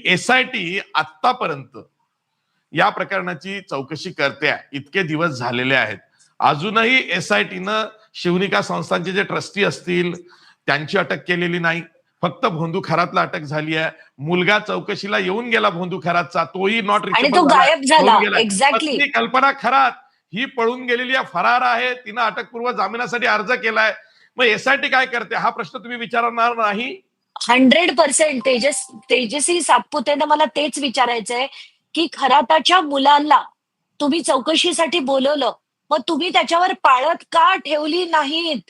SIT आतापर्यंत या प्रकरणाची चौकशी करते, इतके दिवस झालेले आहेत, अजूनही SITनं शिवनिका संस्थांचे जे ट्रस्टी असतील त्यांची अटक केलेली नाही. फक्त भोंदू खरातला अटक झाली आहे. मुलगा चौकशीला येऊन गेला भोंदू खरातचा, तोही नॉट आणि तो गायब झाला. एक्झॅक्टली. कल्पना खरात ही पळून गेलेली आहे, फरार आहे, तिनं अटकपूर्व जामिनासाठी अर्ज केलाय. मग SIT काय करते हा प्रश्न तुम्ही विचारणार नाही? 100% तेजस्वी सातपुतेनं मला तेच विचारायचंय की खराताच्या मुलांना तुम्ही चौकशीसाठी बोलवलं, मग तुम्ही त्याच्यावर पाळत का ठेवली नाहीत?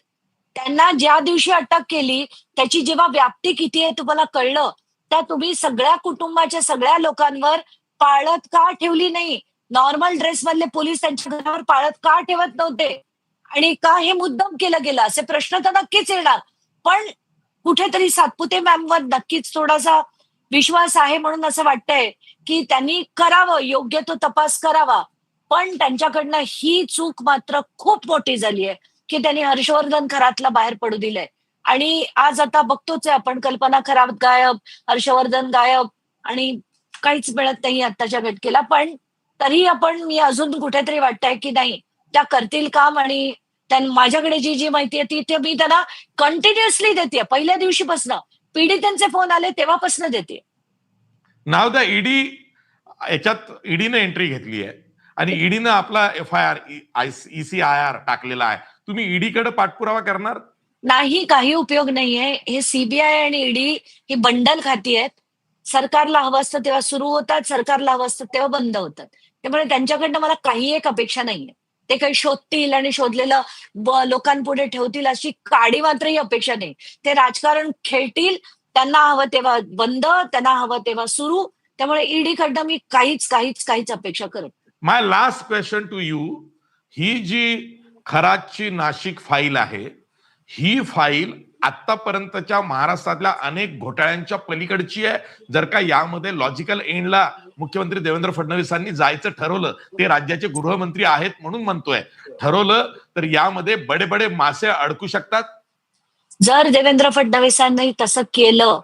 त्यांना ज्या दिवशी अटक केली त्याची जेव्हा व्याप्ती किती आहे तुम्हाला कळलं, त्या तुम्ही सगळ्या कुटुंबाच्या सगळ्या लोकांवर पाळत का ठेवली नाही? नॉर्मल ड्रेस मधले पोलीस त्यांच्या घरावर पाळत का ठेवत नव्हते? आणि का हे मुद्दाम केलं गेलं? असे प्रश्न तर नक्कीच येणार. पण कुठेतरी सातपुते मॅमवर नक्कीच थोडासा विश्वास आहे म्हणून असं वाटतंय की त्यांनी करावं, योग्य तो तपास करावा. पण त्यांच्याकडनं ही चूक मात्र खूप मोठी झाली आहे की त्यांनी हर्षवर्धन खरातला बाहेर पडू दिलंय. आणि आज आता बघतोच आहे आपण, कल्पना खरात गायब, हर्षवर्धन गायब आणि काहीच मिळत नाही आत्ताच्या घटकेला. पण तरी मी अजून कुठेतरी वाटतंय की नाही, त्या करतील काम. आणि माझ्याकडे जी माहिती आहे ती मी त्यांना कंटिन्युअसली देते. पहिल्या दिवशीपासून पीडितांचे फोन आले तेव्हापासून देते. नाव द ईडी याच्यात ईडीने एंट्री घेतली आहे आणि ईडीनं आपला FIR ECIR टाकलेला आहे. तुम्ही ईडीकडे पाठपुरावा करणार नाही? काही उपयोग नाहीये. हे CBI आणि ईडी ही बंडल खाती आहेत. सरकारला हवं असतं तेव्हा सुरू होतात, सरकारला हवं असतं तेव्हा बंद होतात. त्यामुळे त्यांच्याकडनं मला काही एक अपेक्षा नाहीये. ते काही शोधतील आणि शोधलेलं लोकांपुढे ठेवतील अशी काडी मात्रही अपेक्षा नाही. ते राजकारण खेळतील, त्यांना हवं तेव्हा बंद, त्यांना हवं तेव्हा सुरू. त्यामुळे ईडीकडनं मी काहीच अपेक्षा करत. My last question to you, ही जी खरातची नाशिक फाईल आहे, ही फाईल आतापर्यंतच्या महाराष्ट्रातल्या अनेक घोटाळ्यांच्या पलीकडची आहे. जर का यामध्ये लॉजिकल एंडला मुख्यमंत्री देवेंद्र फडणवीसांनी जायचं ठरवलं, ते राज्याचे गृहमंत्री आहेत म्हणून म्हणतोय, ठरवलं तर यामध्ये बडे बडे मासे अडकू शकतात. जर देवेंद्र फडणवीसांनी तसं केलं,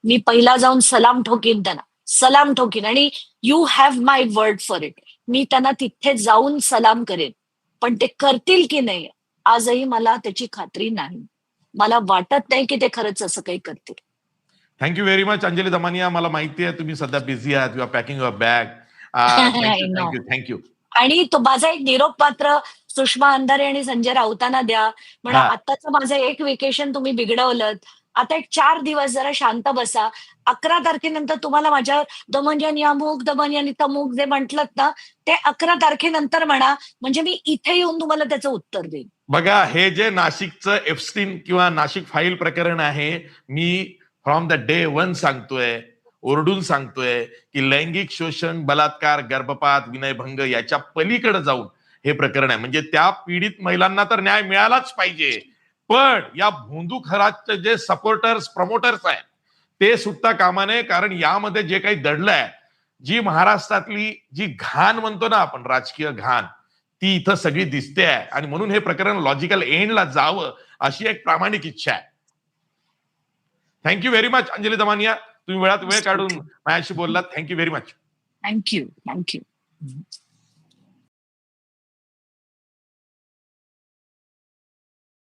मी पहिला जाऊन सलाम ठोकीन त्यांना, सलाम ठोकीन. आणि you have my word for it. मी त्यांना तिथे जाऊन सलाम करेन. पण ते करतील की नाही आजही मला त्याची खात्री नाही. मला वाटत नाही की ते खरंच असं काही करतील. Thank you very much Anjali Damania. मला माहिती आहे तुम्ही सध्या बिझी आहात, you are packing your bag. Thank you. आणि तो माझा एक निरोप मात्र सुषमा अंधारे आणि संजय राऊतांना द्या. म्हणा आत्ताचं माझं एक वेकेशन तुम्ही बिघडवलं. आता एक 4 दिवस जरा शांत बसा. 11 तारखेनंतर तुम्हाला माझ्या दमन यामुक दमन आणि तमुक जे म्हटलं ना, ते 11 तारखेनंतर म्हणा, म्हणजे मी इथे येऊन तुम्हाला त्याचं उत्तर देईन. बघा, हे जे नाशिकचं एप्स्टीन किंवा नाशिक फाईल प्रकरण आहे, मी फ्रॉम द डे 1 सांगतोय, ओरडून सांगतोय की लैंगिक शोषण, बलात्कार, गर्भपात, विनयभंग याच्या पलीकडे जाऊन हे प्रकरण आहे. म्हणजे त्या पीडित महिलांना तर न्याय मिळालाच पाहिजे. पण या भोंदू खरातचे जे सपोर्टर्स, प्रमोटर्स आहेत ते सुटता कामा नये. कारण यामध्ये जे काही दडलंय, जी महाराष्ट्रातली जी घाण म्हणतो ना आपण, राजकीय घाण, ती इथं सगळी दिसते आहे. आणि म्हणून हे प्रकरण लॉजिकल एंडला जावं अशी एक प्रामाणिक इच्छा आहे. Thank you very much Anjali Damania. तुम्ही वेळात वेळ काढून माझ्याशी बोललात. Thank you very much. थँक्यू.